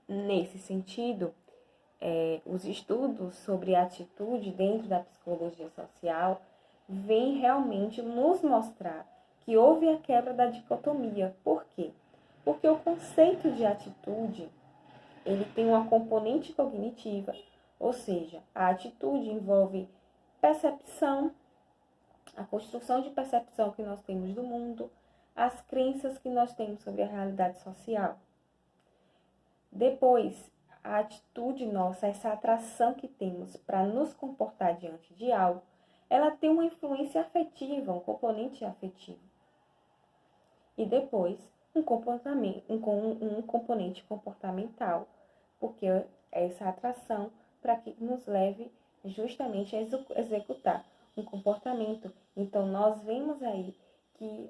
nesse sentido, os estudos sobre a atitude dentro da psicologia social vêm realmente nos mostrar que houve a quebra da dicotomia. Por quê? Porque o conceito de atitude, ele tem uma componente cognitiva, ou seja, a atitude envolve percepção, a construção de percepção que nós temos do mundo, as crenças que nós temos sobre a realidade social. Depois, a atitude nossa, essa atração que temos para nos comportar diante de algo, ela tem uma influência afetiva, um componente afetivo. E depois, um componente comportamental, porque essa atração para que nos leve justamente a executar um comportamento. Então, nós vemos aí que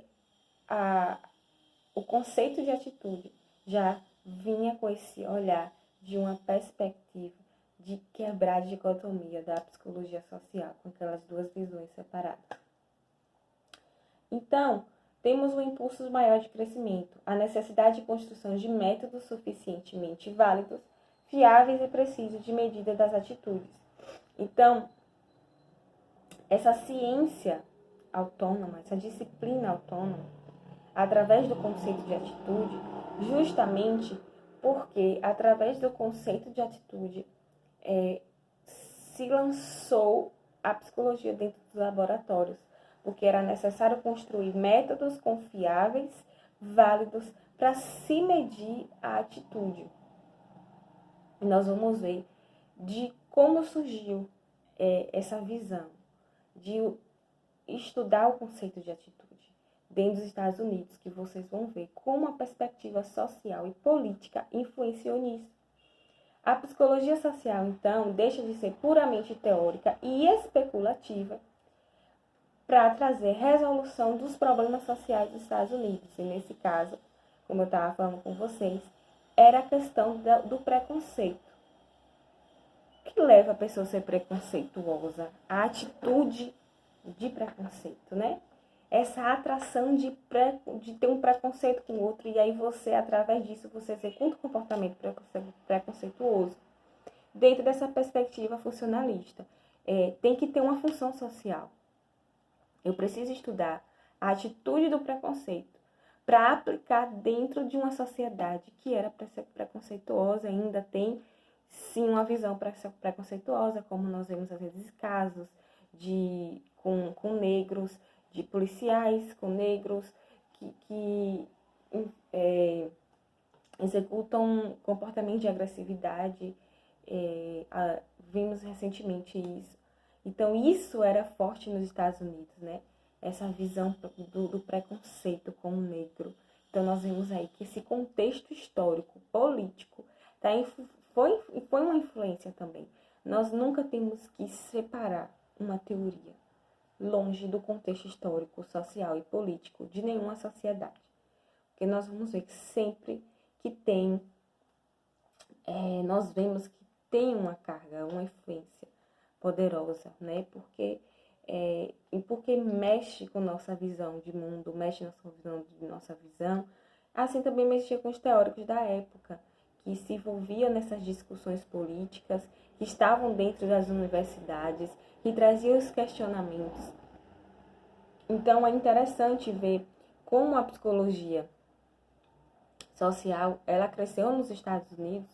o conceito de atitude já vinha com esse olhar de uma perspectiva de quebrar a dicotomia da psicologia social, com aquelas duas visões separadas. Então, temos um impulso maior de crescimento, a necessidade de construção de métodos suficientemente válidos, fiáveis e precisos de medida das atitudes. Então, essa ciência autônoma, essa disciplina autônoma, através do conceito de atitude, justamente porque através do conceito de atitude se lançou a psicologia dentro dos laboratórios, porque era necessário construir métodos confiáveis, válidos, para se medir a atitude. E nós vamos ver de como surgiu essa visão de estudar o conceito de atitude dentro dos Estados Unidos, que vocês vão ver como a perspectiva social e política influenciou nisso. A psicologia social, então, deixa de ser puramente teórica e especulativa para trazer resolução dos problemas sociais dos Estados Unidos. E nesse caso, como eu estava falando com vocês, era a questão do preconceito. O que leva a pessoa a ser preconceituosa? A atitude de preconceito, né? Essa atração de ter um preconceito com o outro, e aí você, através disso, você executa um comportamento preconceituoso. Dentro dessa perspectiva funcionalista, tem que ter uma função social. Eu preciso estudar a atitude do preconceito para aplicar dentro de uma sociedade que era preconceituosa, ainda tem, sim, uma visão preconceituosa, como nós vemos às vezes casos com negros, de policiais com negros que executam comportamento de agressividade. Vimos recentemente isso. Então, isso era forte nos Estados Unidos, né? Essa visão do preconceito com o negro. Então, nós vemos aí que esse contexto histórico, político, foi uma influência também. Nós nunca temos que separar uma teoria longe do contexto histórico, social e político de nenhuma sociedade. Porque nós vamos ver que sempre que tem, nós vemos que tem uma carga, uma influência poderosa, né? Porque mexe com nossa visão de mundo, mexe com nossa visão. Assim também mexia com os teóricos da época, que se envolviam nessas discussões políticas, que estavam dentro das universidades, que traziam os questionamentos. Então, é interessante ver como a psicologia social, ela cresceu nos Estados Unidos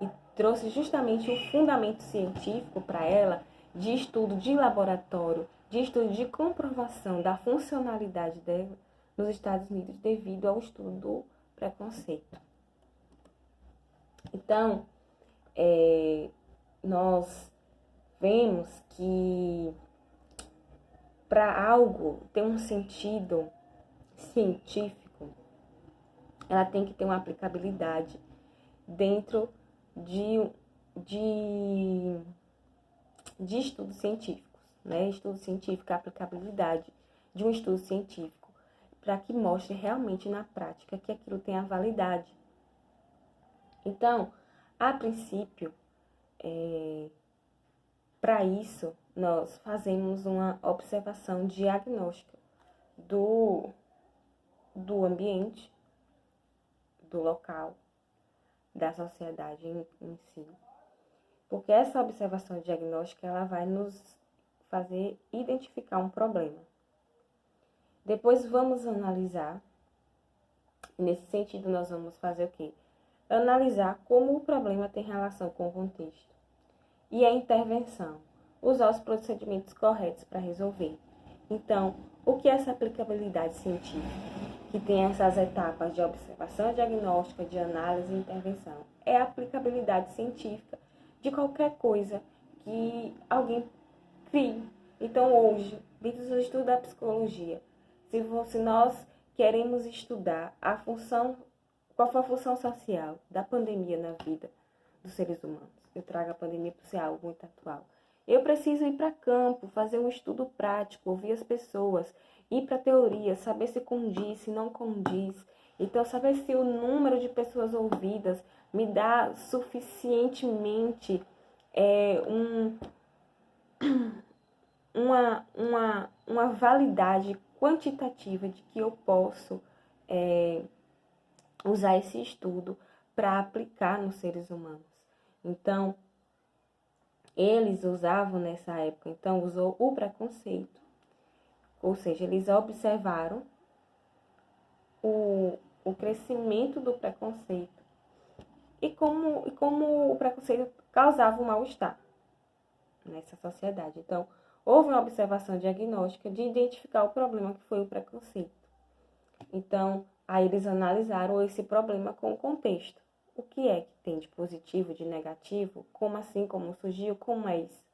e trouxe justamente o fundamento científico para ela de estudo de laboratório, de estudo de comprovação da funcionalidade dela nos Estados Unidos devido ao estudo do preconceito. Então, nós vemos que para algo ter um sentido científico, ela tem que ter uma aplicabilidade dentro de estudos científicos, né? Estudo científico, a aplicabilidade de um estudo científico, para que mostre realmente na prática que aquilo tem a validade. Então, a princípio, para isso, nós fazemos uma observação diagnóstica do ambiente, do local, da sociedade em si. Porque essa observação diagnóstica, ela vai nos fazer identificar um problema. Depois vamos analisar, e nesse sentido nós vamos fazer o quê? Analisar como o problema tem relação com o contexto. E a intervenção, usar os procedimentos corretos para resolver. Então, o que é essa aplicabilidade científica? Que tem essas etapas de observação diagnóstica, de análise e intervenção. É a aplicabilidade científica de qualquer coisa que alguém crie. Então, hoje, dentro do estudo da psicologia, se nós queremos estudar qual foi a função social da pandemia na vida dos seres humanos, eu trago a pandemia por ser algo muito atual. Eu preciso ir para campo, fazer um estudo prático, ouvir as pessoas, ir para a teoria, saber se condiz, se não condiz. Então, saber se o número de pessoas ouvidas me dá suficientemente uma validade quantitativa de que eu posso usar esse estudo para aplicar nos seres humanos. Então, eles usavam nessa época, então usou o preconceito, ou seja, eles observaram o crescimento do preconceito e como o preconceito causava um mal-estar nessa sociedade. Então, houve uma observação diagnóstica de identificar o problema que foi o preconceito. Então, aí eles analisaram esse problema com o contexto. O que é que tem de positivo, de negativo? Como assim? Como surgiu? Como é isso?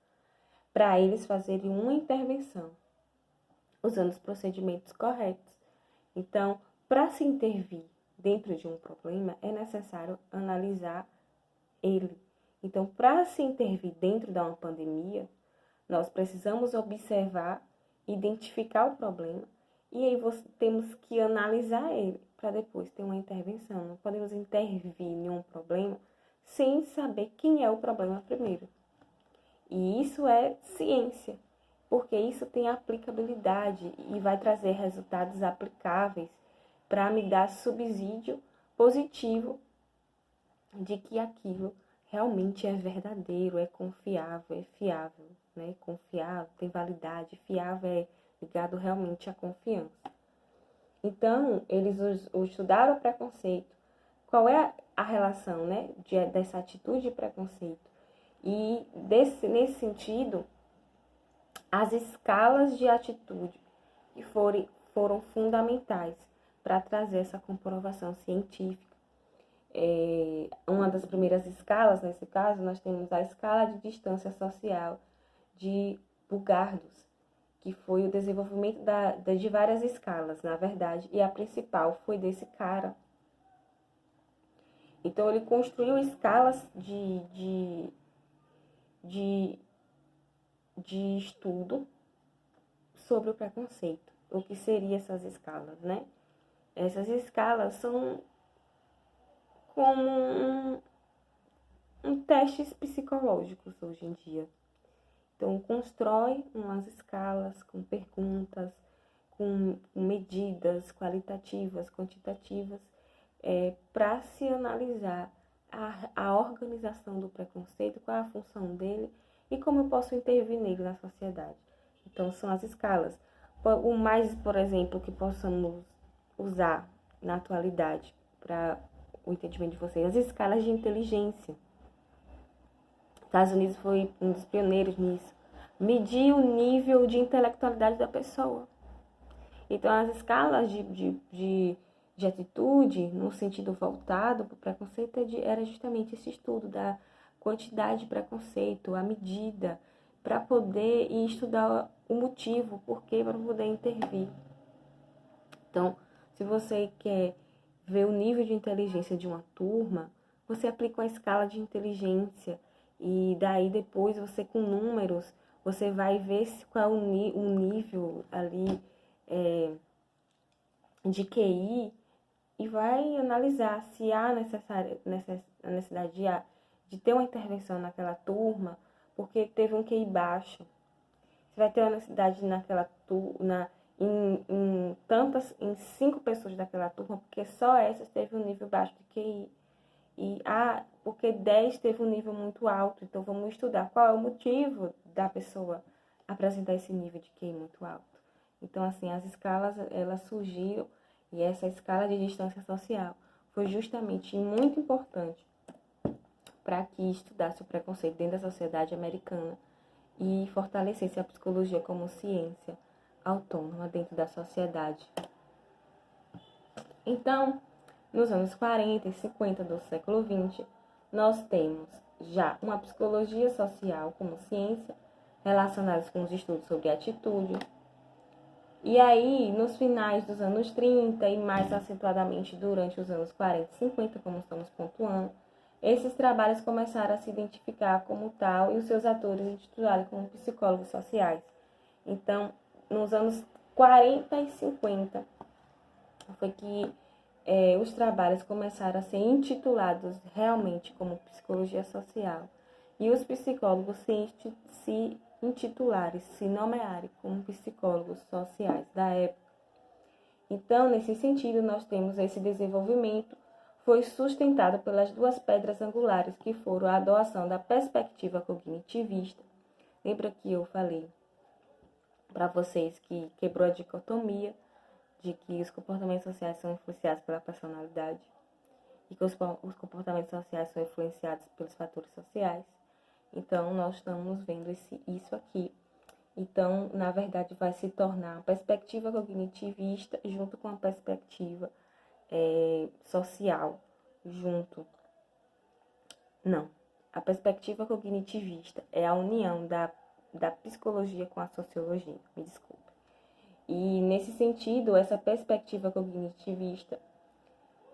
Para eles fazerem uma intervenção, usando os procedimentos corretos. Então, para se intervir dentro de um problema, é necessário analisar ele. Então, para se intervir dentro de uma pandemia, nós precisamos observar, identificar o problema e aí temos que analisar ele para depois ter uma intervenção. Não podemos intervir em um problema sem saber quem é o problema primeiro. E isso é ciência, porque isso tem aplicabilidade e vai trazer resultados aplicáveis para me dar subsídio positivo de que aquilo realmente é verdadeiro, é confiável, é fiável, né? Confiável, tem validade, fiável é ligado realmente à confiança. Então, eles estudaram o preconceito, qual é a relação, né, dessa atitude de preconceito. E nesse sentido, as escalas de atitude que foram fundamentais para trazer essa comprovação científica. Uma das primeiras escalas, nesse caso, nós temos a escala de distância social de Bugardos, que foi o desenvolvimento de várias escalas, na verdade, e a principal foi desse cara. Então, ele construiu escalas de estudo sobre o preconceito. O que seriam essas escalas, né? Essas escalas são como testes psicológicos hoje em dia. Então, constrói umas escalas com perguntas, com medidas qualitativas, quantitativas, para se analisar a organização do preconceito, qual é a função dele e como eu posso intervir nele na sociedade. Então, são as escalas. O mais, por exemplo, que possamos usar na atualidade para o entendimento de vocês, as escalas de inteligência. Estados Unidos foi um dos pioneiros nisso. Medir o nível de intelectualidade da pessoa. Então, as escalas de atitude, no sentido voltado para o preconceito, era justamente esse estudo da quantidade de preconceito, a medida, para poder estudar o motivo, por quê, para poder intervir. Então, se você quer ver o nível de inteligência de uma turma, você aplica uma escala de inteligência e daí depois você com números, você vai ver qual é o nível ali de QI e vai analisar se há necessidade de ter uma intervenção naquela turma, porque teve um QI baixo. Você vai ter uma necessidade naquela turma, em 5 pessoas daquela turma, porque só essas teve um nível baixo de QI. porque 10 teve um nível muito alto, então vamos estudar qual é o motivo da pessoa apresentar esse nível de QI muito alto. Então, assim, as escalas, elas surgiram, e essa escala de distância social foi justamente muito importante para que estudasse o preconceito dentro da sociedade americana e fortalecesse a psicologia como ciência autônoma dentro da sociedade. Então, nos anos 40 e 50 do século XX, nós temos já uma psicologia social como ciência, relacionada com os estudos sobre atitude. E aí, nos finais dos anos 30 e mais acentuadamente durante os anos 40 e 50, como estamos pontuando, esses trabalhos começaram a se identificar como tal e os seus atores intitulados como psicólogos sociais. Então, nos anos 40 e 50, foi que os trabalhos começaram a ser intitulados realmente como psicologia social e os psicólogos se intitularem, se nomearem como psicólogos sociais da época. Então, nesse sentido, nós temos esse desenvolvimento foi sustentado pelas duas pedras angulares que foram a adoção da perspectiva cognitivista. Lembra que eu falei para vocês que quebrou a dicotomia de que os comportamentos sociais são influenciados pela personalidade e que os comportamentos sociais são influenciados pelos fatores sociais. Então, nós estamos vendo isso aqui. Então, na verdade, vai se tornar a perspectiva cognitivista junto com a perspectiva social, junto. Não, a perspectiva cognitivista é a união da psicologia com a sociologia, me desculpe. E, nesse sentido, essa perspectiva cognitivista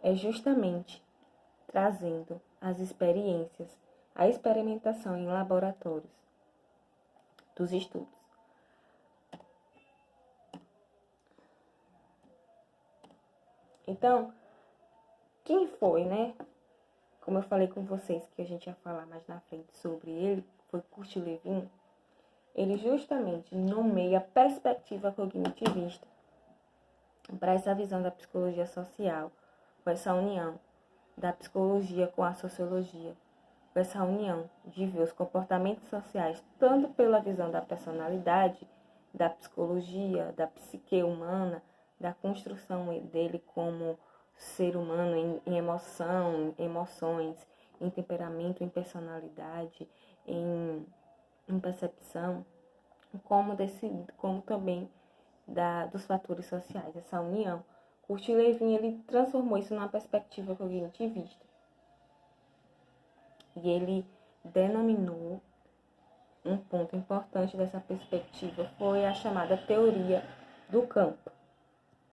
é justamente trazendo as experiências, a experimentação em laboratórios dos estudos. Então, quem foi, né? Como eu falei com vocês que a gente ia falar mais na frente sobre ele, foi Kurt Lewin. Ele justamente nomeia a perspectiva cognitivista para essa visão da psicologia social, com essa união da psicologia com a sociologia, com essa união de ver os comportamentos sociais tanto pela visão da personalidade, da psicologia, da psique humana, da construção dele como ser humano em emoção, emoções, em temperamento, em personalidade, em percepção, como também dos fatores sociais, essa união. Kurt Lewin, ele transformou isso numa perspectiva cognitivista. E ele denominou um ponto importante dessa perspectiva, foi a chamada teoria do campo.